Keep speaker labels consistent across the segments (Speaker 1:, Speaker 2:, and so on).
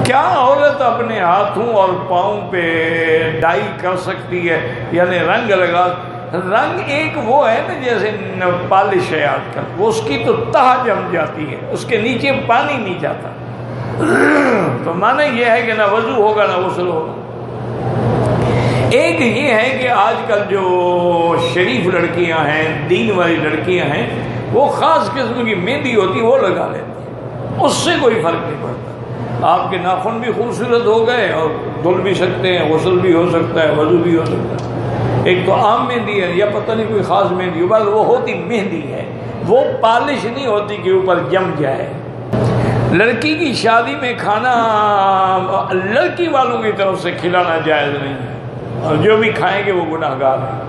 Speaker 1: کیا عورت اپنے ہاتھوں اور پاؤں پہ ڈائی کر سکتی ہے، یعنی رنگ لگا؟ رنگ ایک وہ ہے نا جیسے پالش ہے آج کل، وہ اس کی تو تہ جم جاتی ہے، اس کے نیچے پانی نہیں جاتا، تو معنی یہ ہے کہ نہ وضو ہوگا نہ غسل ہوگا۔ ایک یہ ہے کہ آج کل جو شریف لڑکیاں ہیں، دین والی لڑکیاں ہیں، وہ خاص قسم کی مہندی ہوتی وہ لگا لیتی ہیں، اس سے کوئی فرق نہیں پڑتا۔ آپ کے ناخن بھی خوبصورت ہو گئے اور دھل بھی سکتے ہیں، غسل بھی ہو سکتا ہے، وضو بھی ہو سکتا ہے۔ ایک تو عام مہندی ہے یا پتہ نہیں کوئی خاص مہندی، بس وہ ہوتی مہندی ہے، وہ پالش نہیں ہوتی کہ اوپر جم جائے۔ لڑکی کی شادی میں کھانا لڑکی والوں کی طرف سے کھلانا جائز نہیں ہے، اور جو بھی کھائیں گے وہ گناہ گار ہیں۔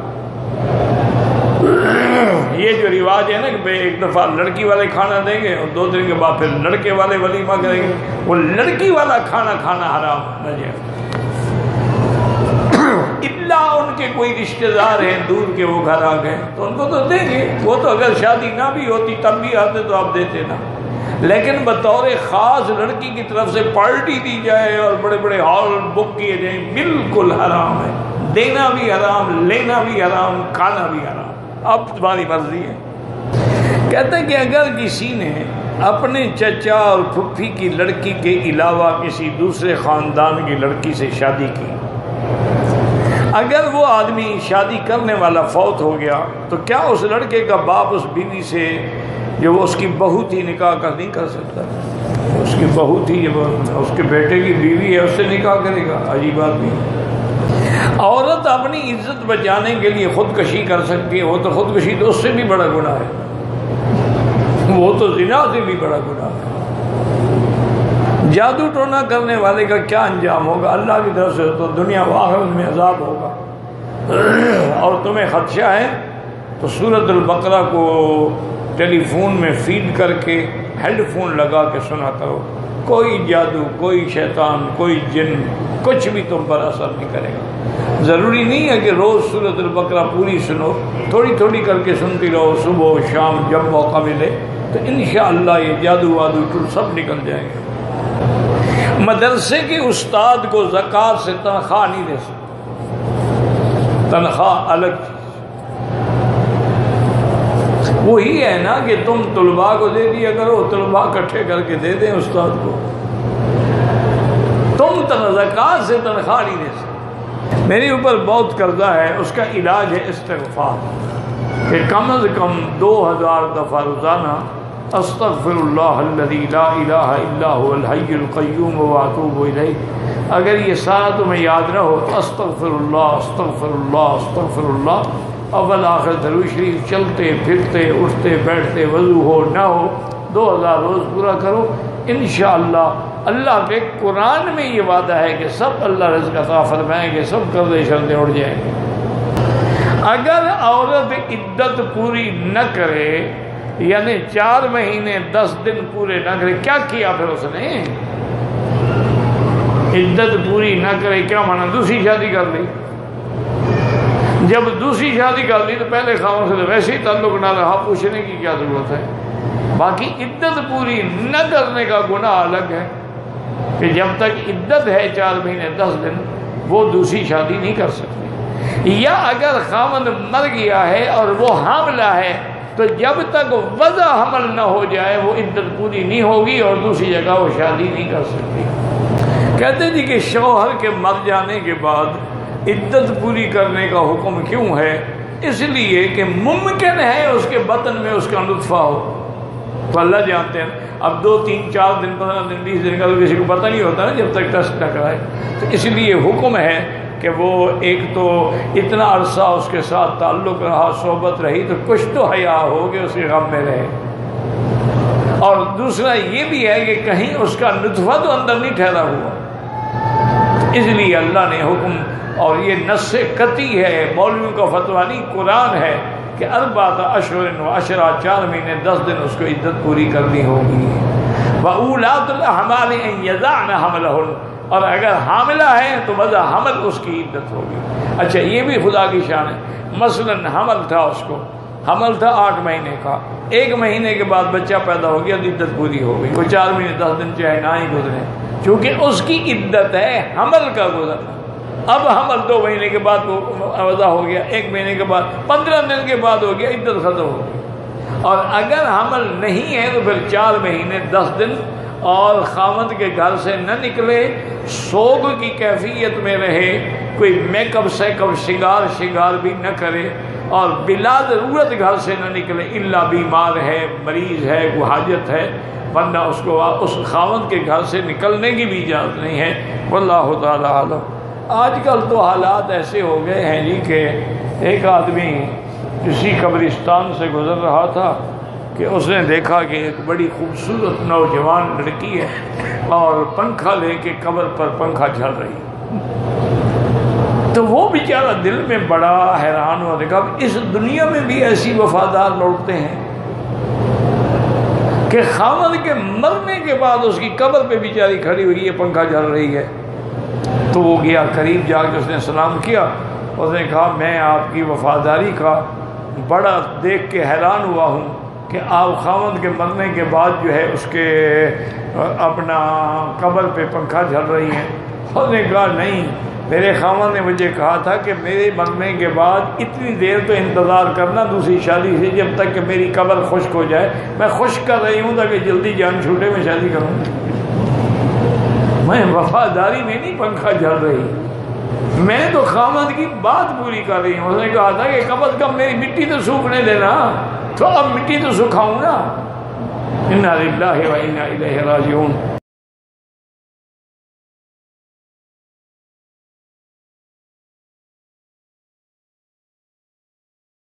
Speaker 1: یہ جو رواج ہے نا کہ ایک دفعہ لڑکی والے کھانا دیں گے اور 2 دن کے بعد پھر لڑکے والے ولیمہ کریں گے، وہ لڑکی والا کھانا حرام نہ جائے، الا ان کے کوئی رشتہ دار ہیں دور کے، وہ گھر آ گئے تو ان کو تو دیں گے، وہ تو اگر شادی نہ بھی ہوتی تب بھی آتے تو آپ دیتے نا، لیکن بطور خاص لڑکی کی طرف سے پارٹی دی جائے اور بڑے بڑے ہال بک کیے جائیں، بالکل حرام ہے، دینا بھی حرام، لینا بھی حرام، کھانا بھی حرام، اب تمہاری مرضی ہے۔ کہتے ہیں کہ اگر کسی نے اپنے چچا اور پھپھی کی لڑکی کے علاوہ کسی دوسرے خاندان کی لڑکی سے شادی کی، اگر وہ آدمی شادی کرنے والا فوت ہو گیا تو کیا اس لڑکے کا باپ اس بیوی سے جو وہ اس کی بہو تھی نکاح نہیں کر سکتا؟ اس کی بہو تھی، جب اس کے بیٹے کی بیوی ہے اس سے نکاح کرے گا؟ عجیب بات نہیں۔ عورت اپنی عزت بچانے کے لیے خودکشی کر سکتی ہے، وہ تو خودکشی تو اس سے بھی بڑا گناہ ہے، وہ تو زنا سے بھی بڑا گناہ ہے۔ جادو ٹونا کرنے والے کا کیا انجام ہوگا؟ اللہ کی طرف سے تو دنیا و آخرت میں عذاب ہوگا۔ اور تمہیں خدشہ ہے تو سورۃ البقرہ کو ٹیلی فون میں فیڈ کر کے ہیڈ فون لگا کے سنا کرو، کوئی جادو، کوئی شیطان، کوئی جن کچھ بھی تم پر اثر نہیں کرے گا۔ ضروری نہیں ہے کہ روز سورۃ البقرہ پوری سنو، تھوڑی تھوڑی کر کے سنتی رہو، صبح و شام جب موقع ملے تو انشاءاللہ یہ جادو وادو سب نکل جائیں گے۔ مدرسے کے استاد کو زکوٰۃ سے تنخواہ نہیں دے سکتے، تنخواہ الگ چیز۔ وہی ہے نا کہ تم طلباء کو دے دیا کرو، طلباء اکٹھے کر کے دے دیں استاد کو، تم زکوٰۃ سے تنخواہ نہیں دے سکتے۔ میرے اوپر بہت قرضہ ہے، اس کا علاج ہے استغفار، کہ کم از کم 2000 دفعہ روزانہ استغفر اللہ الذی لا الہ الا هو الحی القیوم واتوب الیہ۔ اگر یہ سارا تمہیں یاد نہ ہو تو استغفر اللہ استغفر اللہ استغفر اللہ، اول آخر درود شریف چلتے پھرتے اٹھتے بیٹھتے، وضو ہو نہ ہو، 2000 روز پورا کرو، انشاءاللہ اللہ کے قرآن میں یہ وعدہ ہے کہ سب اللہ رزق عطا فرمائیں گے، سب قرضے شرطیں اڑ جائیں گے۔ اگر عورت عدت پوری نہ کرے، یعنی 4 مہینے 10 دن پورے نہ کرے، کیا کیا پھر اس نے؟ عدت پوری نہ کرے کیا مانا؟ دوسری شادی کر لی۔ جب دوسری شادی کر لی تو پہلے خاوند سے ویسے ہی تعلق نہ رہا، پوچھنے کی کیا ضرورت ہے؟ باقی عدت پوری نہ کرنے کا گناہ الگ ہے، کہ جب تک عدت ہے 4 مہینے 10 دن وہ دوسری شادی نہیں کر سکتی۔ یا اگر خاوند مر گیا ہے اور وہ حاملہ ہے تو جب تک وضع حمل نہ ہو جائے وہ عدت پوری نہیں ہوگی اور دوسری جگہ وہ شادی نہیں کر سکتی۔ کہتے جی کہ شوہر کے مر جانے کے بعد عدت پوری کرنے کا حکم کیوں ہے؟ اس لیے کہ ممکن ہے اس کے بطن میں اس کا نطفہ ہو، تو اللہ جانتے ہیں۔ اب 2 3 4 دن 15 دن 20 دن کا تو کسی کو پتہ نہیں ہوتا نا جب تک ٹیسٹ نہ کرائے، تو اس لیے حکم ہے کہ وہ ایک تو اتنا عرصہ اس کے ساتھ تعلق رہا، صحبت رہی، تو کچھ تو حیا ہو کہ اس کے غم میں رہے، اور دوسرا یہ بھی ہے کہ کہیں اس کا نطفہ تو اندر نہیں ٹھہرا ہوا، اس لیے اللہ نے حکم، اور یہ نص قطعی ہے، مولویوں کا فتویٰ نہیں، قرآن ہے کہ 4 اشہر و عشرہ، 4 مہینے 10 دن اس کو عدت پوری کرنی ہوگی۔ وَأُولَاتُ الْأَحْمَالِ أَن يَضَعْنَ حَمْلَهُنَّ، اور اگر حاملہ ہے تو وضع حمل اس کی عدت ہوگی۔ اچھا یہ بھی خدا کی شان ہے، مثلا حمل تھا، اس کو حمل تھا 8 مہینے کا، 1 مہینے کے بعد بچہ پیدا ہو گیا، عدت پوری ہو گئی، وہ 4 مہینے 10 دن چاہے نہ ہی گزرے، چونکہ اس کی عدت ہے حمل کا گزرنا. اب حمل 2 مہینے کے بعد وضع ہو گیا، 1 مہینے کے بعد، 15 دن کے بعد ہو گیا، عدت ختم ہو گئی. اور اگر حمل نہیں ہے تو پھر 4 مہینے 10 دن اور خاوند کے گھر سے نہ نکلے، سوگ کی کیفیت میں رہے، کوئی میک اپ سیک اپ شگار بھی نہ کرے، اور بلا ضرورت گھر سے نہ نکلے الا بیمار ہے، مریض ہے، کوئی حاجت ہے، ورنہ اس کو اس خاوند کے گھر سے نکلنے کی بھی اجازت نہیں ہے. واللہ تعالی عالم. آج کل تو حالات ایسے ہو گئے ہیں جی کہ ایک آدمی کسی قبرستان سے گزر رہا تھا کہ اس نے دیکھا کہ ایک بڑی خوبصورت نوجوان لڑکی ہے اور پنکھا لے کے قبر پر پنکھا چل رہی ہے. تو وہ بیچارہ دل میں بڑا حیران ہوا، دیکھا اس دنیا میں بھی ایسی وفادار لوٹتے ہیں کہ خاوند کے مرنے کے بعد اس کی قبر پہ بیچاری کھڑی ہوئی ہے، پنکھا چل رہی ہے. تو وہ گیا قریب جا کے اس نے سلام کیا، اس نے کہا میں آپ کی وفاداری کا بڑا دیکھ کے حیران ہوا ہوں کہ آپ خاوند کے مرنے کے بعد جو ہے اس کے اپنا قبر پہ پنکھا چل رہی ہیں. اس نے کہا نہیں، میرے خاوند نے مجھے کہا تھا کہ میرے مرنے کے بعد اتنی دیر تو انتظار کرنا دوسری شادی سے جب تک کہ میری قبر خشک ہو جائے. میں خشک کر رہی ہوں تاکہ جلدی جان چھوٹے میں شادی کروں. میں وفاداری میں نہیں پنکھا جل رہی، میں تو خاوند کی بات پوری کر رہی ہوں. اس نے کہا تھا کہ کم از کم میری مٹی تو سوکھنے دینا، تو اب مٹی تو سکھاؤں نا. انا للہ و انا الیہ راجعون.